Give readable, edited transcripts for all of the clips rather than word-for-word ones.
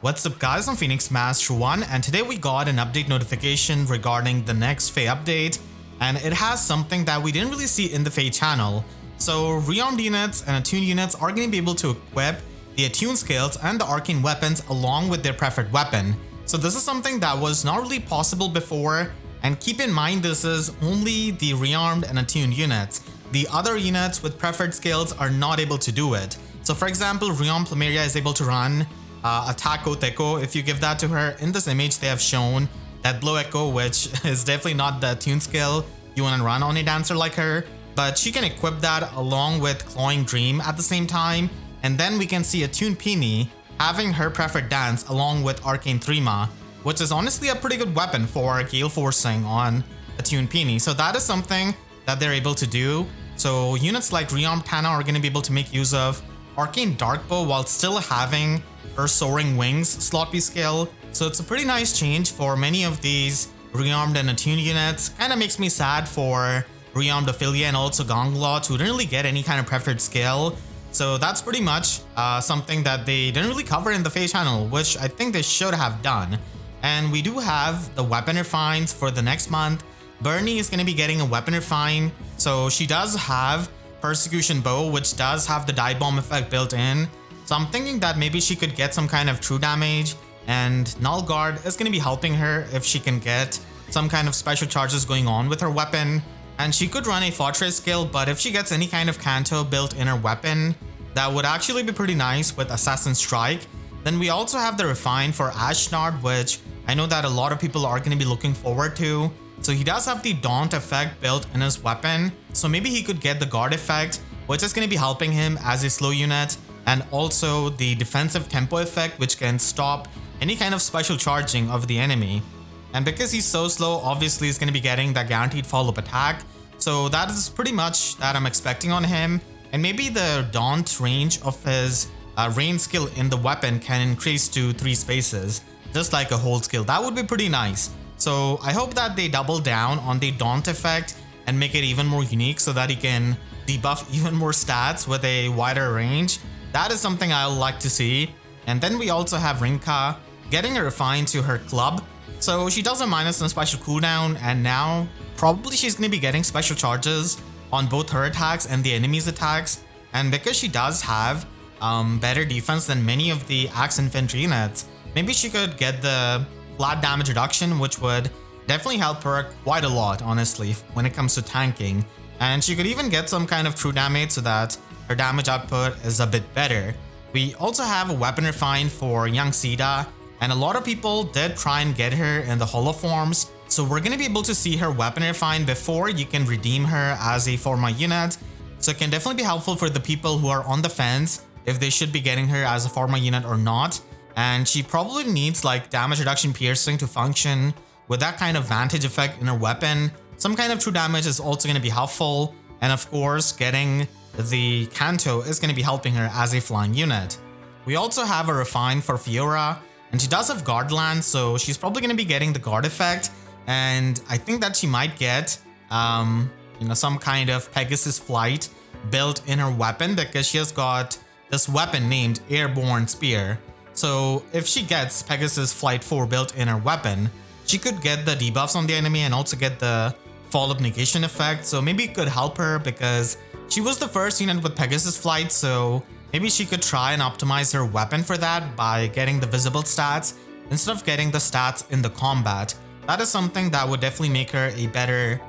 What's up guys, I'm Phoenix Master 1 and today we got an update notification regarding the next FEH update, and it has something that we didn't really see in the FEH channel. So rearmed units and attuned units are going to be able to equip the attuned skills and the arcane weapons along with their preferred weapon. So this is something that was not really possible before, and keep in mind this is only the rearmed and attuned units. The other units with preferred skills are not able to do it. So for example, rearmed Plumeria is able to run Attack with Echo. If you give that to her, in this image they have shown that Blow Echo, which is definitely not the attuned skill you want to run on a dancer like her, but she can equip that along with Clawing Dream at the same time, and then we can see attuned Peony having her preferred dance along with Arcane Thrima, which is honestly a pretty good weapon for Gale Forcing on attuned Peony. So that is something that they're able to do. So units like rearmed Tana are going to be able to make use of Arcane Darkbow while still having her Soaring Wings slot B skill. So it's a pretty nice change for many of these rearmed and attuned units. Kind of makes me sad for rearmed Ophelia and also Gonglot, who didn't really get any kind of preferred skill. So that's pretty much something that they didn't really cover in the FEH channel, which I think they should have done. And we do have the weapon refines for the next month. Bernie is going to be getting a weapon refine. So she does have Persecution Bow, which does have the Die Bomb effect built in. So I'm thinking that maybe she could get some kind of true damage, and Null Guard is going to be helping her if she can get some kind of special charges going on with her weapon. And she could run a Fortress skill, but if she gets any kind of Canto built in her weapon, that would actually be pretty nice with Assassin Strike. Then we also have the Refine for Ashnard, which I know that a lot of people are going to be looking forward to. So he does have the Daunt effect built in his weapon, so maybe he could get the Guard effect, which is going to be helping him as a slow unit, and also the defensive tempo effect, which can stop any kind of special charging of the enemy. And because he's so slow, obviously he's going to be getting that guaranteed follow-up attack. So that is pretty much that I'm expecting on him. And maybe the Daunt range of his range skill in the weapon can increase to 3 spaces, just like a hold skill. That would be pretty nice. So I hope that they double down on the Daunt effect and make it even more unique so that he can debuff even more stats with a wider range. That is something I would like to see. And then we also have Rinkah getting a refine to her club. So she does a minus and special cooldown, and now probably she's going to be getting special charges on both her attacks and the enemy's attacks. And because she does have better defense than many of the Axe Infantry units, maybe she could get the flat damage reduction, which would definitely help her quite a lot, honestly, when it comes to tanking. And she could even get some kind of true damage so that her damage output is a bit better. We also have a weapon refine for young Caeda, and a lot of people did try and get her in the holo forms. So we're going to be able to see her weapon refine before you can redeem her as a forma unit. So it can definitely be helpful for the people who are on the fence if they should be getting her as a forma unit or not. And she probably needs like damage reduction piercing to function with that kind of vantage effect in her weapon. Some kind of true damage is also going to be helpful, and of course getting the Canto is going to be helping her as a flying unit. We also have a refine for Fiora, and she does have Guard Land, so she's probably going to be getting the Guard effect, and I think that she might get some kind of Pegasus Flight built in her weapon because she has got this weapon named Airborne Spear. So if she gets Pegasus Flight 4 built in her weapon, she could get the debuffs on the enemy and also get the follow-up negation effect. So maybe it could help her because she was the first unit with Pegasus Flight, so maybe she could try and optimize her weapon for that by getting the visible stats instead of getting the stats in the combat. That is something that would definitely make her a better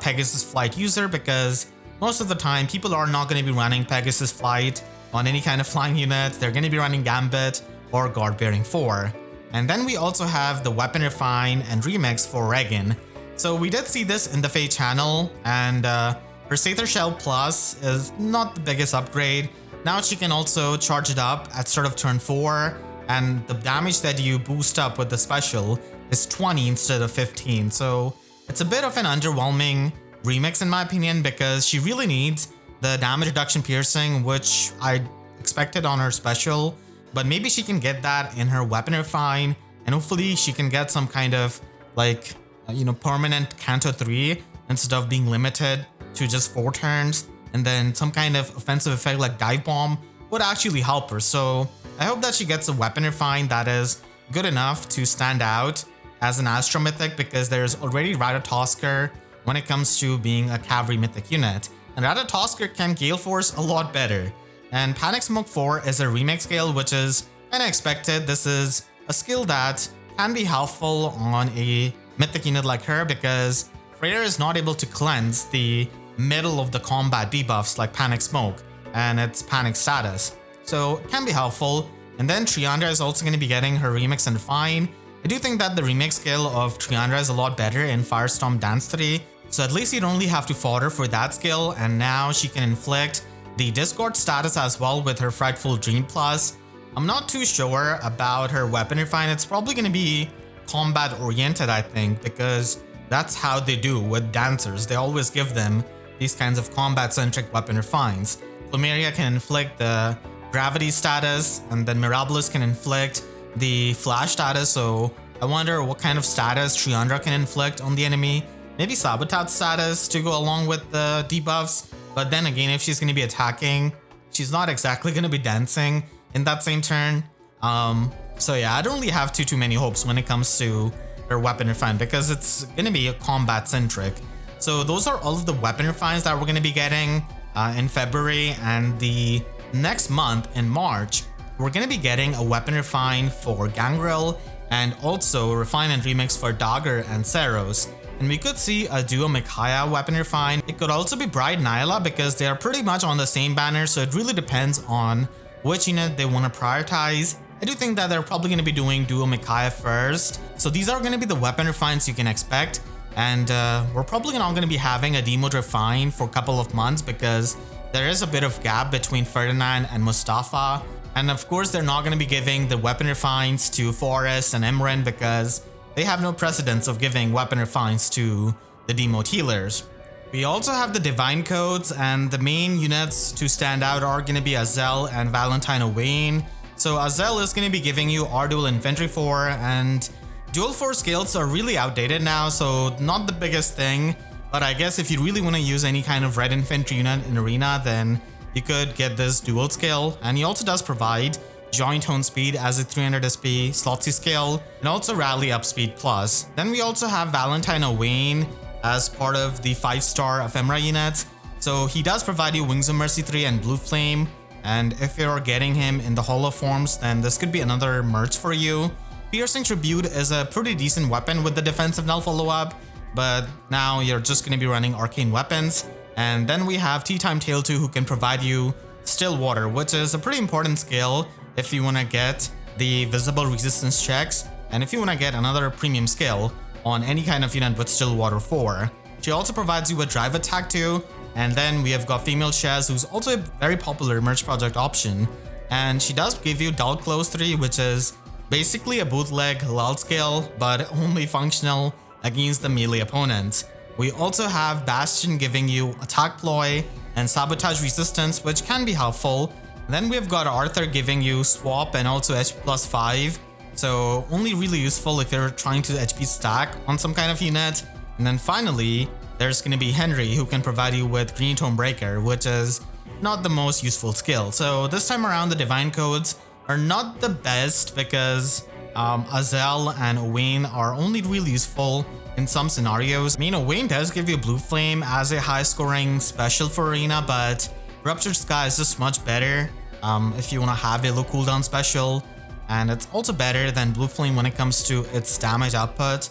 Pegasus Flight user, because most of the time people are not going to be running Pegasus Flight on any kind of flying unit. They're going to be running Gambit or Guard Bearing 4. And then we also have the weapon refine and remix for Reginn. So we did see this in the FEH channel, and her Sather Shell Plus is not the biggest upgrade. Now she can also charge it up at start of turn 4, and the damage that you boost up with the special is 20 instead of 15. So it's a bit of an underwhelming remix in my opinion, because she really needs the damage reduction piercing, which I expected on her special, but maybe she can get that in her weapon refine, and hopefully she can get some kind of like permanent Canto 3 instead of being limited to just 4 turns, and then some kind of offensive effect like Dive Bomb would actually help her. So I hope that she gets a weapon refine that is good enough to stand out as an Astro Mythic, because there's already Ratatoskr when it comes to being a cavalry mythic unit. And Ratatoskr can gale force a lot better. And Panic Smoke 4 is a remake skill, which is kinda expected. This is a skill that can be helpful on a mythic unit like her, because Freya is not able to cleanse the middle of the combat debuffs like Panic Smoke and its Panic status. So it can be helpful. And then Triandra is also going to be getting her Remix and Refine. I do think that the remix skill of Triandra is a lot better in Firestorm Dance 3. So at least you don't only have to fodder for that skill, and now she can inflict the Discord status as well with her Frightful Dream Plus. I'm not too sure about her weapon refine. It's probably going to be combat oriented, I think, because that's how they do with dancers. They always give them these kinds of combat centric weapon refines. Plumeria can inflict the gravity status, and then Mirabilis can inflict the flash status. So I wonder what kind of status Triandra can inflict on the enemy. Maybe Sabotage status to go along with the debuffs. But then again, if she's going to be attacking, she's not exactly going to be dancing in that same turn. So yeah, I don't really have too many hopes when it comes to her weapon refine, because it's going to be combat centric. So those are all of the weapon refines that we're going to be getting in February, and the next month in March, we're going to be getting a weapon refine for Gangrel, and also refine and remix for Dagger and Seros. And we could see a duo Micaiah weapon refine. It could also be Bride Nyla, because they are pretty much on the same banner, so it really depends on which unit they want to prioritize. I do think that they're probably going to be doing duo Micaiah first. So these are going to be the weapon refines you can expect. And we're probably not going to be having a demote refine for a couple of months, because there is a bit of gap between Ferdinand and Mustafa. And of course, they're not going to be giving the weapon refines to Forest and Emran, because they have no precedence of giving weapon refines to the demote healers. We also have the divine codes, and the main units to stand out are going to be Azelle and Valentine Owain. So Azelle is going to be giving you R-Dual Infantry 4, and Dual 4 skills are really outdated now, so not the biggest thing. But I guess if you really want to use any kind of red infantry unit in Arena, then you could get this dual skill. And he also does provide Joint Hone Speed as a 300 SP Slotsy skill, and also Rally Up Speed Plus. Then we also have Valentine Owain as part of the 5-star Ephemera unit. So he does provide you Wings of Mercy 3 and Blue Flame, and if you're getting him in the holo forms, then this could be another merch for you. Piercing Tribute is a pretty decent weapon with the defensive null follow-up, but now you're just going to be running arcane weapons. And then we have Tea Time Tail 2, who can provide you Still Water, which is a pretty important skill if you want to get the visible resistance checks, and if you want to get another premium skill on any kind of unit with Still Water 4. She also provides you with Drive Attack 2, and then we have got Female Chaz, who's also a very popular merch project option, and she does give you Dull Close 3, which is basically a bootleg lull skill, but only functional against the melee opponents. We also have Bastion giving you Attack Ploy and Sabotage Resistance, which can be helpful. Then we've got Arthur giving you Swap and also HP plus 5, so only really useful if you're trying to HP stack on some kind of unit. And then finally, there's going to be Henry, who can provide you with Green Tome Breaker, which is not the most useful skill. So this time around, the Divine Codes are not the best, because Azelle and Owain are only really useful in some scenarios. I mean, Owain does give you Blue Flame as a high scoring special for Arena, but Ruptured Sky is just much better if you want to have a low cooldown special, and it's also better than Blue Flame when it comes to its damage output,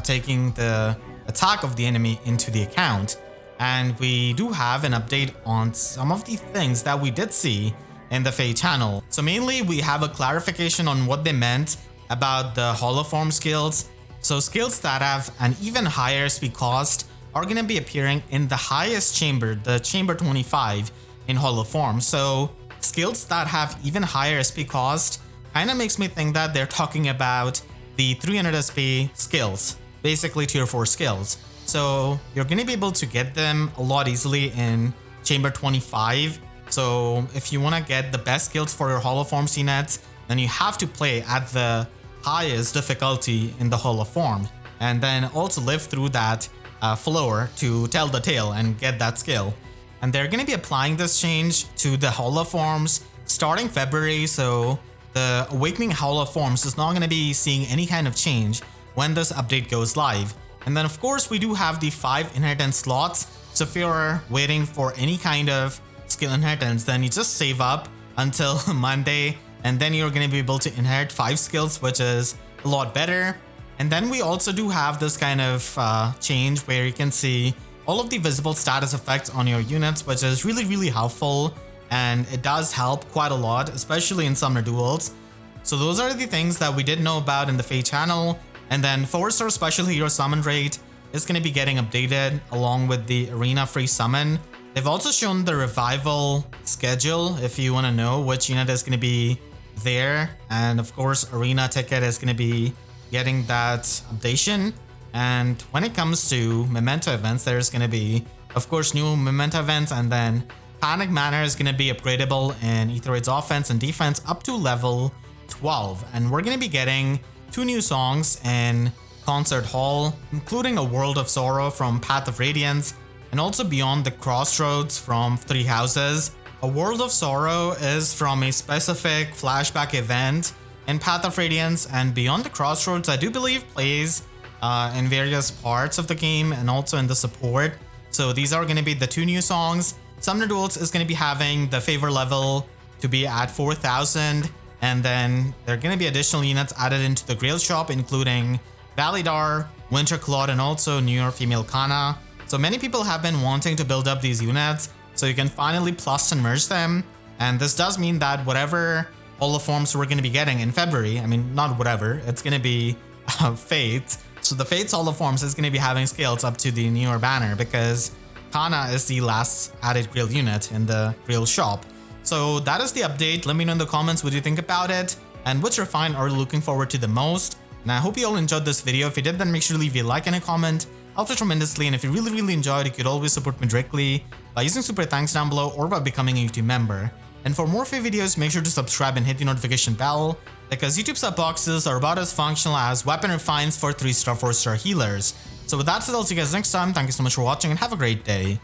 taking the attack of the enemy into the account. And we do have an update on some of the things that we did see in the FEH channel. So mainly we have a clarification on what they meant about the holoform skills. So skills that have an even higher SP cost are going to be appearing in the highest chamber, the chamber 25 in holoform. So skills that have even higher SP cost kind of makes me think that they're talking about the 300 SP skills, basically tier 4 skills. So you're going to be able to get them a lot easily in chamber 25. So if you want to get the best skills for your holoform units, then you have to play at the highest difficulty in the holoform, and then also live through that floor to tell the tale and get that skill. And they're going to be applying this change to the holoforms starting February, so the Awakening Howl of Forms is not going to be seeing any kind of change when this update goes live. And then of course we do have the 5 inheritance slots. So if you're waiting for any kind of skill inheritance, then you just save up until Monday, and then you're going to be able to inherit 5 skills, which is a lot better. And then we also do have this kind of change where you can see all of the visible status effects on your units, which is really helpful, and it does help quite a lot, especially in Summoner Duels. So those are the things that we did know about in the FEH channel. And then 4-star special hero summon rate is going to be getting updated along with the arena free summon. They've also shown the revival schedule if you want to know which unit is going to be there, and of course arena ticket is going to be getting that updation. And when it comes to memento events, there's going to be of course new memento events, and then Panic Manor is going to be upgradable in Aether Raids offense and defense up to level 12, and we're going to be getting 2 new songs in Concert Hall, including A World of Sorrow from Path of Radiance and also Beyond the Crossroads from 3 Houses. A World of Sorrow is from a specific flashback event in Path of Radiance, and Beyond the Crossroads I do believe plays in various parts of the game and also in the support. So these are going to be the 2 new songs. Summoner Duels is going to be having the favor level to be at 4,000, and then there are going to be additional units added into the Grail shop, including Validar, Winter Claude, and also Newer Female Kana. So many people have been wanting to build up these units, so you can finally plus and merge them. And this does mean that whatever holoforms we're going to be getting in February, I mean not whatever, it's going to be Fate. So the Fate's holoforms is going to be having scales up to the newer banner, because Kana is the last added Grail unit in the Grail shop. So that is the update. Let me know in the comments what you think about it, and which refine are you looking forward to the most. And I hope you all enjoyed this video. If you did, then make sure to leave a like and a comment. Helps out tremendously, and if you really enjoyed, you could always support me directly by using super thanks down below or by becoming a YouTube member. And for more free videos, make sure to subscribe and hit the notification bell, because YouTube sub boxes are about as functional as weapon refines for 3-star, 4-star healers. So with that said, I'll see you guys next time. Thank you so much for watching and have a great day.